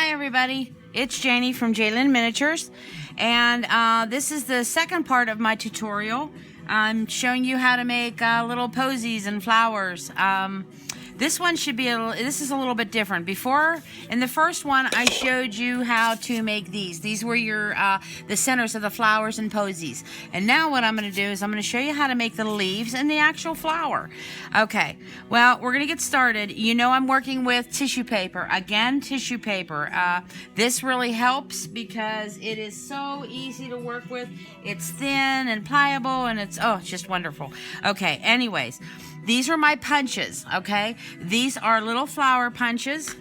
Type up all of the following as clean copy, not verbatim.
Hi everybody, it's Janie from JayLynn Miniatures, and this is the second part of my tutorial. I'm showing you how to make little posies and flowers. This one should be this is a little bit different. Before, in the first one, I showed you how to make these. These were your the centers of the flowers and posies. And now what I'm going to do is I'm going to show you how to make the leaves and the actual flower. Okay, well, we're going to get started. You know I'm working with tissue paper. Again, tissue paper. This really helps because it is so easy to work with. It's thin and pliable, and it's just wonderful. Okay, anyways. These are my punches, okay? These are little flower punches,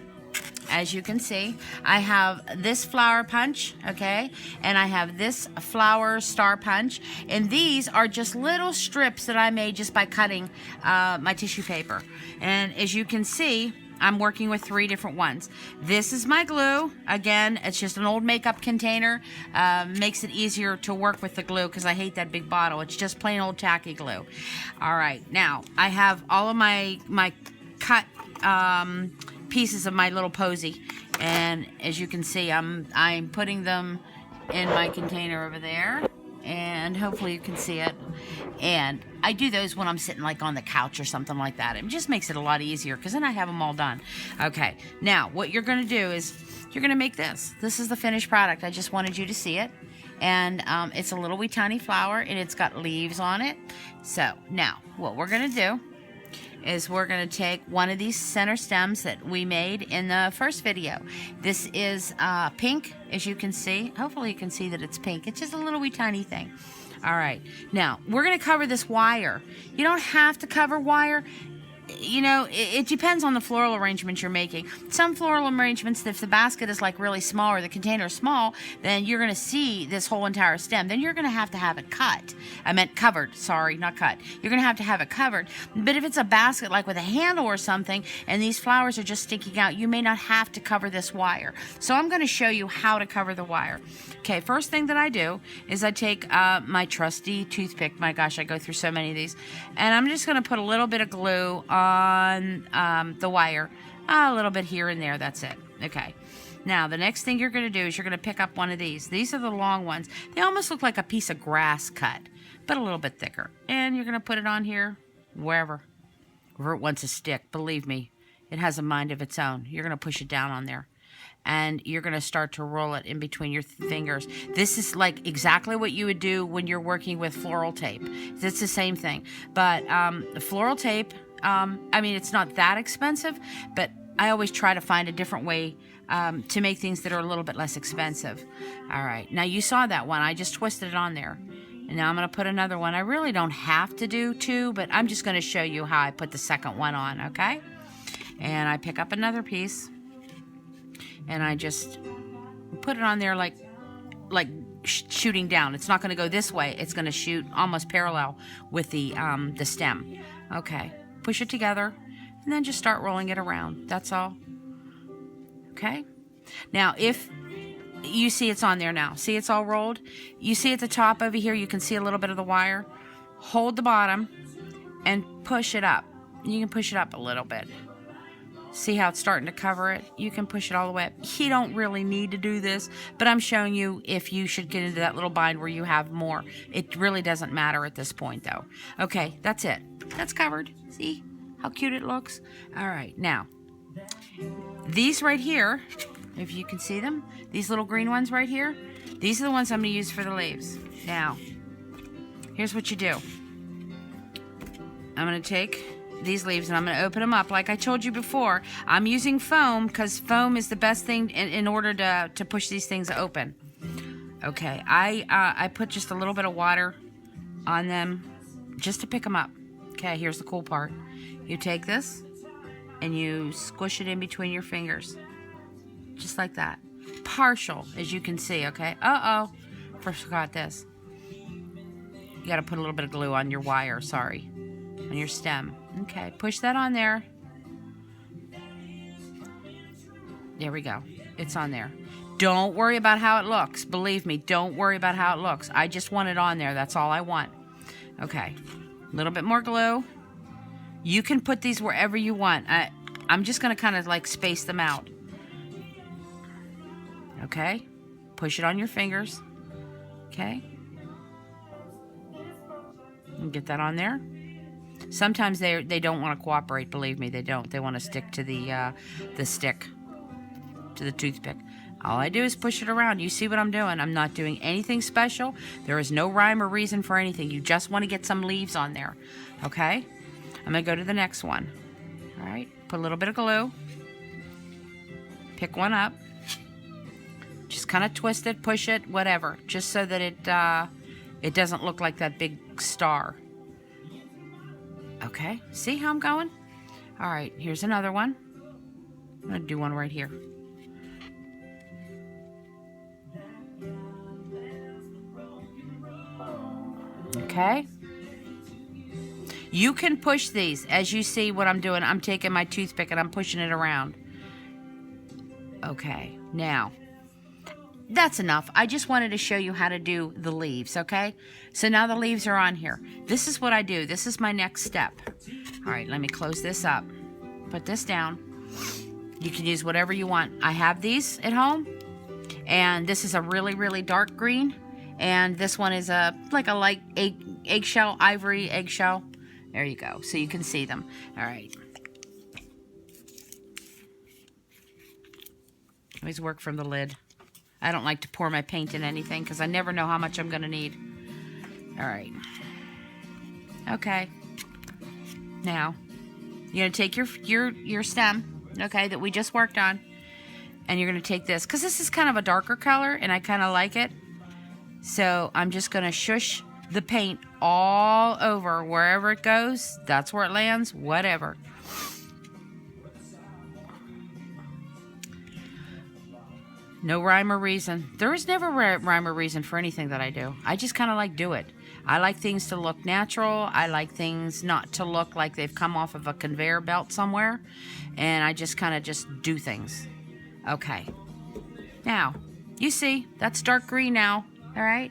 as you can see. I have this flower punch, okay? And I have this flower star punch. And these are just little strips that I made just by cutting my tissue paper. And as you can see, I'm working with 3 different ones. This is my glue. Again, it's just an old makeup container. Makes it easier to work with the glue because I hate that big bottle. It's just plain old tacky glue. All right, now I have all of my cut pieces of my little posy, and as you can see, I'm putting them in my container over there. And hopefully you can see it. And I do those when I'm sitting like on the couch or something like that. It just makes it a lot easier because then I have them all done. Okay, now what you're going to do is you're going to make this. This is the finished product. I just wanted you to see it. And it's a little wee tiny flower, and it's got leaves on it. So now what we're going to do is we're going to take one of these center stems that we made in the first video. This is pink, as you can see. Hopefully you can see that it's pink. It's just a little wee tiny thing. All right, now we're going to cover this wire. You don't have to cover wire. You know, it depends on the floral arrangement you're making. Some floral arrangements, if the basket is like really small or the container is small, then you're going to see this whole entire stem. Then you're going to have it cut. I meant covered. Sorry, not cut. You're going to have it covered. But if it's a basket like with a handle or something, and these flowers are just sticking out, you may not have to cover this wire. So I'm going to show you how to cover the wire. Okay, first thing that I do is I take my trusty toothpick. My gosh, I go through so many of these. And I'm just going to put a little bit of glue on the wire, a little bit here and there. That's it. Okay, now the next thing you're going to do is you're going to pick up one of these. These are the long ones. They almost look like a piece of grass cut, but a little bit thicker, and you're going to put it on here wherever it wants to stick. Believe me, it has a mind of its own. You're going to push it down on there, and you're going to start to roll it in between your fingers. This is like exactly what you would do when you're working with floral tape. It's the same thing, but the floral tape, I mean, it's not that expensive, but I always try to find a different way to make things that are a little bit less expensive. All right, now you saw that one. I just twisted it on there. And now I'm going to put another one. I really don't have to do 2, but I'm just going to show you how I put the second one on, okay? And I pick up another piece, and I just put it on there like shooting down. It's not going to go this way. It's going to shoot almost parallel with the stem. Okay. Push it together, and then just start rolling it around. That's all. Okay? Now, if you see it's on there now, see it's all rolled? You see at the top over here, you can see a little bit of the wire. Hold the bottom and push it up. You can push it up a little bit. See how it's starting to cover it? You can push it all the way up. You don't really need to do this, but I'm showing you if you should get into that little bind where you have more. It really doesn't matter at this point, though. Okay, that's it. That's covered. See how cute it looks? All right, now, these right here, if you can see them, these little green ones right here, these are the ones I'm going to use for the leaves. Now, here's what you do. I'm going to take these leaves and I'm going to open them up. Like I told you before, I'm using foam because foam is the best thing in order to push these things open. Okay, I put just a little bit of water on them just to pick them up. Okay, here's the cool part. You take this and you squish it in between your fingers. Just like that. Partial, as you can see, okay? Uh-oh. Forgot this. You got to put a little bit of glue on your wire, sorry. On your stem. Okay, push that on there. There we go. It's on there. Don't worry about how it looks. Believe me, don't worry about how it looks. I just want it on there. That's all I want. Okay. A little bit more glue. You can put these wherever you want. I'm just going to kind of like space them out. Okay? Push it on your fingers. Okay? And get that on there. Sometimes they don't want to cooperate, believe me, they don't. They want to stick to the stick, to the toothpick. All I do is push it around. You see what I'm doing? I'm not doing anything special. There is no rhyme or reason for anything. You just want to get some leaves on there. Okay? I'm going to go to the next one. All right? Put a little bit of glue. Pick one up. Just kind of twist it, push it, whatever. Just so that it doesn't look like that big star. Okay? See how I'm going? All right, here's another one. I'm going to do one right here. Okay? You can push these. As you see what I'm doing, I'm taking my toothpick and I'm pushing it around. Okay, now, that's enough. I just wanted to show you how to do the leaves, okay? So now the leaves are on here. This is what I do. This is my next step. All right, let me close this up. Put this down. You can use whatever you want. I have these at home, and this is a really, really dark green, and this one is like a light eggshell, ivory eggshell. There you go, so you can see them. All right. Always work from the lid. I don't like to pour my paint in anything because I never know how much I'm going to need. All right. Okay. Now, you're going to take your stem, okay, that we just worked on, and you're going to take this, because this is kind of a darker color, and I kind of like it. So I'm just going to shush the paint all over. Wherever it goes, that's where it lands, whatever. No rhyme or reason. There is never rhyme or reason for anything that I do. I just kind of like do it. I like things to look natural. I like things not to look like they've come off of a conveyor belt somewhere. And I just kind of just do things. Okay. Now, you see, that's dark green now. All right?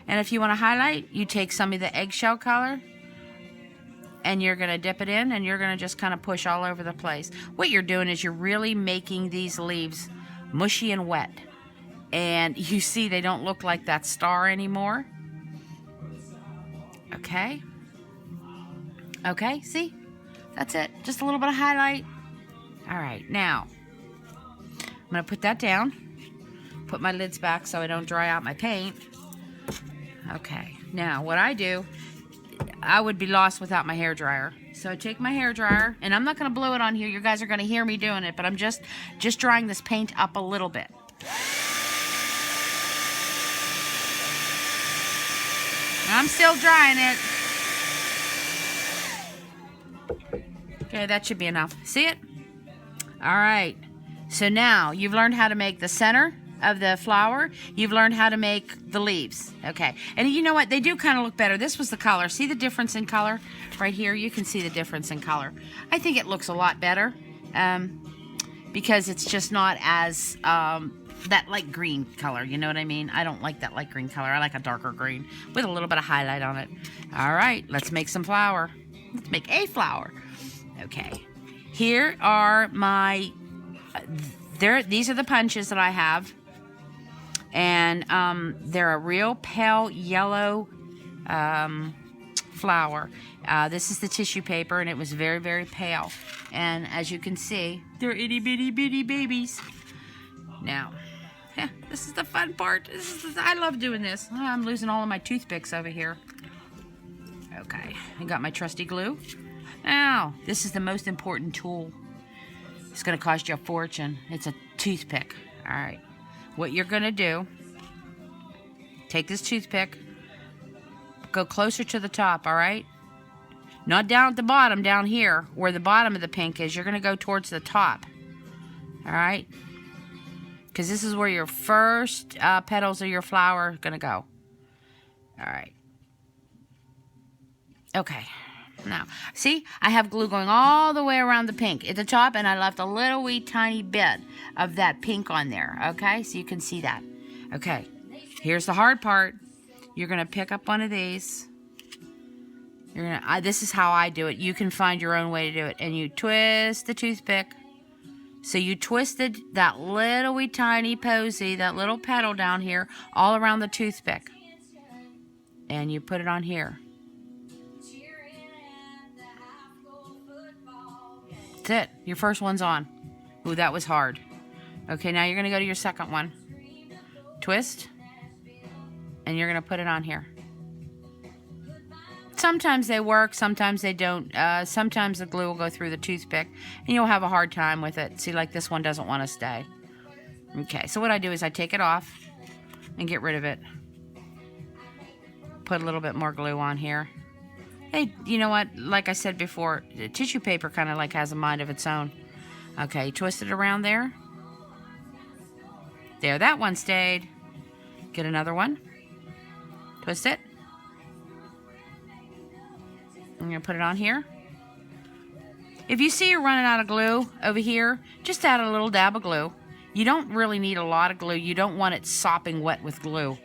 And if you want to highlight, you take some of the eggshell color and you're going to dip it in and you're going to just kind of push all over the place. What you're doing is you're really making these leaves mushy and wet, and you see they don't look like that star anymore. Okay, see, that's it, just a little bit of highlight. All right, now I'm gonna put that down, put my lids back so I don't dry out my paint. Okay, now what I do, I would be lost without my hair dryer. So I take my hair dryer, and I'm not going to blow it on here. You guys are going to hear me doing it, but I'm just drying this paint up a little bit. I'm still drying it. Okay, that should be enough. See it? All right. So now you've learned how to make the center of the flower. You've learned how to make the leaves. Okay. And you know what? They do kind of look better. This was the color. See the difference in color? Right here, you can see the difference in color. I think it looks a lot better because it's just not as that light green color. You know what I mean? I don't like that light green color. I like a darker green with a little bit of highlight on it. All right. Let's make some flower. Let's make a flower. Okay. Here are my... these are the punches that I have. And they're a real pale yellow flower. This is the tissue paper, and it was very, very pale. And as you can see, they're itty bitty bitty babies. Now, this is the fun part. I love doing this. Oh, I'm losing all of my toothpicks over here. Okay, I got my trusty glue. Now, this is the most important tool. It's going to cost you a fortune. It's a toothpick. All right. What you're going to do, take this toothpick, go closer to the top, all right? Not down at the bottom, down here, where the bottom of the pink is. You're going to go towards the top, all right? Because this is where your first petals of your flower are going to go. All right. Okay. Now, see, I have glue going all the way around the pink at the top, and I left a little wee tiny bit of that pink on there, okay? So you can see that. Okay, here's the hard part. You're going to pick up one of these. You're gonna. This is how I do it. You can find your own way to do it. And you twist the toothpick So you twisted that little wee tiny posy, that little petal down here, all around the toothpick. And you put it on here. That's it. Your first one's on. Ooh, that was hard. Okay, now you're going to go to your second one. Twist. And you're going to put it on here. Sometimes they work, sometimes they don't. Sometimes the glue will go through the toothpick and you'll have a hard time with it. See, like this one doesn't want to stay. Okay, so what I do is I take it off and get rid of it. Put a little bit more glue on here. Hey, you know what? Like I said before, tissue paper kind of like has a mind of its own. Okay, twist it around there. There, that one stayed. Get another one. Twist it. I'm going to put it on here. If you see you're running out of glue over here, just add a little dab of glue. You don't really need a lot of glue. You don't want it sopping wet with glue.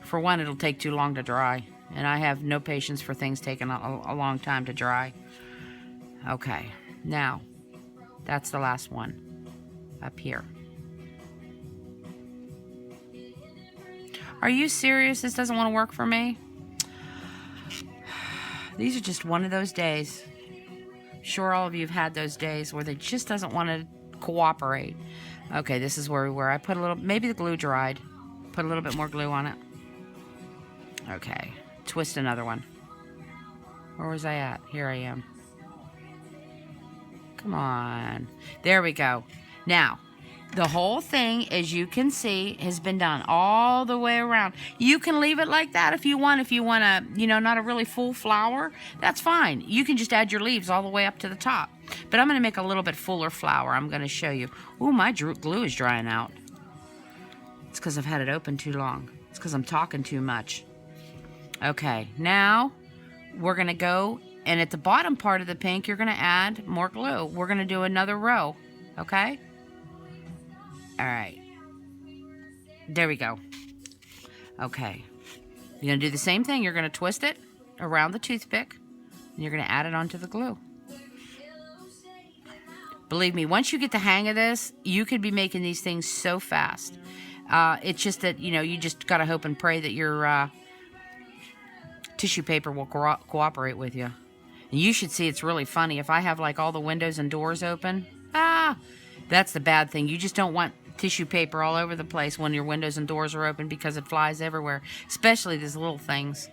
For one, it'll take too long to dry. And I have no patience for things taking a long time to dry. Okay, now, that's the last one. Up here. Are you serious? This doesn't want to work for me? These are just one of those days. Sure, all of you have had those days where they just doesn't want to cooperate. Okay, this is where we were. I put a little, maybe the glue dried. Put a little bit more glue on it. Okay, twist another one. Where was I at? Here I am. Come on. There we go. Now, the whole thing, as you can see, has been done all the way around. You can leave it like that if you want. If you want a, you know, not a really full flower, that's fine. You can just add your leaves all the way up to the top. But I'm going to make a little bit fuller flower. I'm going to show you. Ooh, my glue is drying out. It's because I've had it open too long. It's because I'm talking too much. Okay, now we're going to go, and at the bottom part of the pink, you're going to add more glue. We're going to do another row, okay? All right. There we go. Okay. You're going to do the same thing. You're going to twist it around the toothpick, and you're going to add it onto the glue. Believe me, once you get the hang of this, you could be making these things so fast. It's just that, you know, you just got to hope and pray that your tissue paper will cooperate with you. And you should see it's really funny. If I have, like, all the windows and doors open, that's the bad thing. You just don't want tissue paper all over the place when your windows and doors are open because it flies everywhere, especially these little things.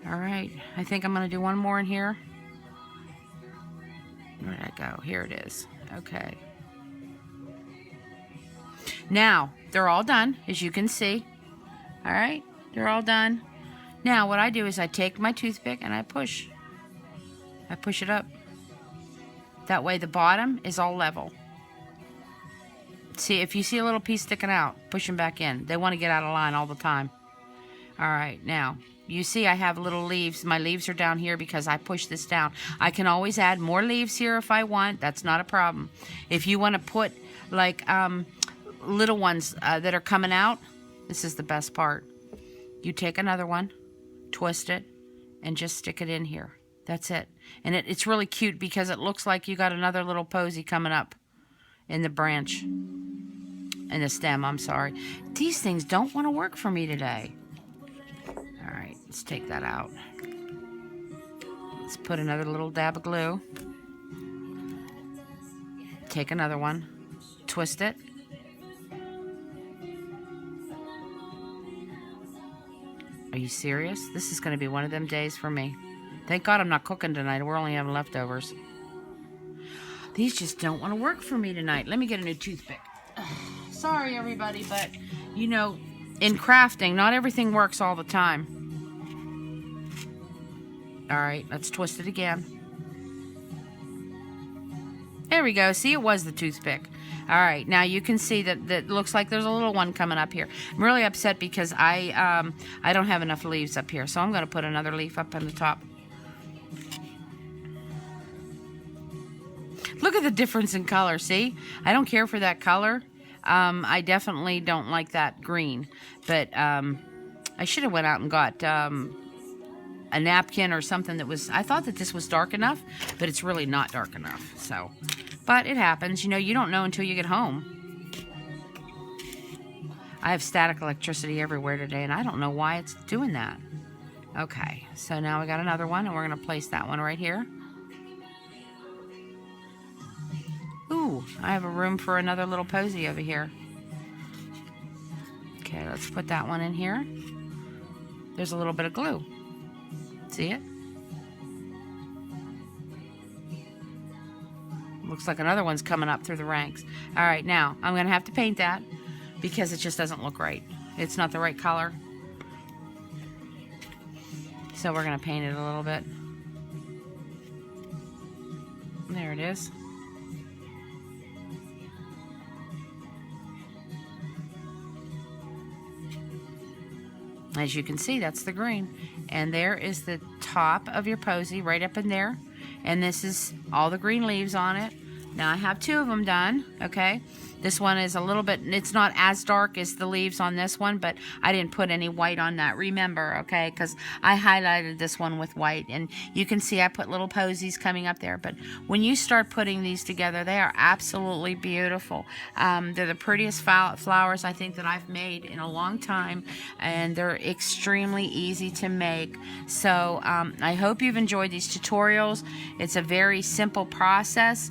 All right, I think I'm going to do one more in here. Where did I go? Here it is. Okay. Now, they're all done, as you can see. All right, they're all done. Now, what I do is I take my toothpick and I push. I push it up. That way the bottom is all level. See, if you see a little piece sticking out, push them back in. They want to get out of line all the time. All right, now, you see I have little leaves. My leaves are down here because I push this down. I can always add more leaves here if I want. That's not a problem. If you want to put, like, little ones that are coming out, this is the best part. You take another one, twist it, and just stick it in here. That's it. And it's really cute because it looks like you got another little posy coming up in the branch. In the stem, I'm sorry. These things don't want to work for me today. All right, let's take that out. Let's put another little dab of glue. Take another one. Twist it. Are you serious? This is going to be one of them days for me. Thank God I'm not cooking tonight. We're only having leftovers. These just don't want to work for me tonight. Let me get a new toothpick. Sorry, everybody, but, you know, in crafting, not everything works all the time. All right, let's twist it again. There we go. See, it was the toothpick. All right, now you can see that looks like there's a little one coming up here. I'm really upset because I don't have enough leaves up here, so I'm going to put another leaf up on the top. Look at the difference in color, see? I don't care for that color. I definitely don't like that green, but I should have went out and got a napkin or something that was, I thought that this was dark enough, but it's really not dark enough. So, but it happens. You know, you don't know until you get home. I have static electricity everywhere today, and I don't know why it's doing that. Okay, so now we got another one, and we're going to place that one right here. Ooh, I have a room for another little posy over here. Okay, let's put that one in here. There's a little bit of glue. See it? Looks like another one's coming up through the ranks. All right, now I'm going to have to paint that because it just doesn't look right. It's not the right color. So we're going to paint it a little bit. There it is. As you can see, that's the green. And there is the top of your posy right up in there. And this is all the green leaves on it. Now I have 2 of them done, okay? This one is a little bit, it's not as dark as the leaves on this one, but I didn't put any white on that, remember, okay? Because I highlighted this one with white, and you can see I put little posies coming up there. But when you start putting these together, they are absolutely beautiful. They're the prettiest flowers I think that I've made in a long time, and they're extremely easy to make. So I hope you've enjoyed these tutorials. It's a very simple process.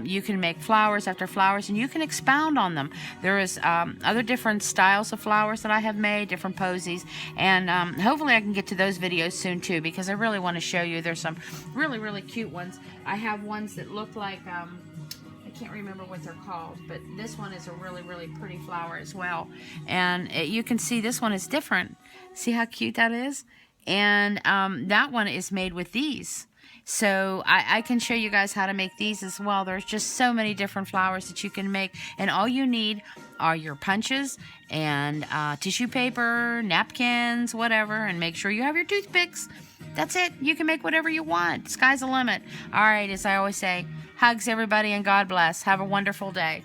You can make flowers after flowers, and you can expound on them. There is other different styles of flowers that I have made, different posies, and hopefully I can get to those videos soon too, because I really want to show you. There's some really, really cute ones. I have ones that look like, I can't remember what they're called, but this one is a really, really pretty flower as well. And you can see this one is different. See how cute that is? And that one is made with these. So I can show you guys how to make these as well. There's just so many different flowers that you can make, and all you need are your punches and tissue paper, napkins, whatever, and make sure you have your toothpicks. That's it. You can make whatever you want. Sky's the limit. All right, as I always say, hugs everybody and God bless. Have a wonderful day.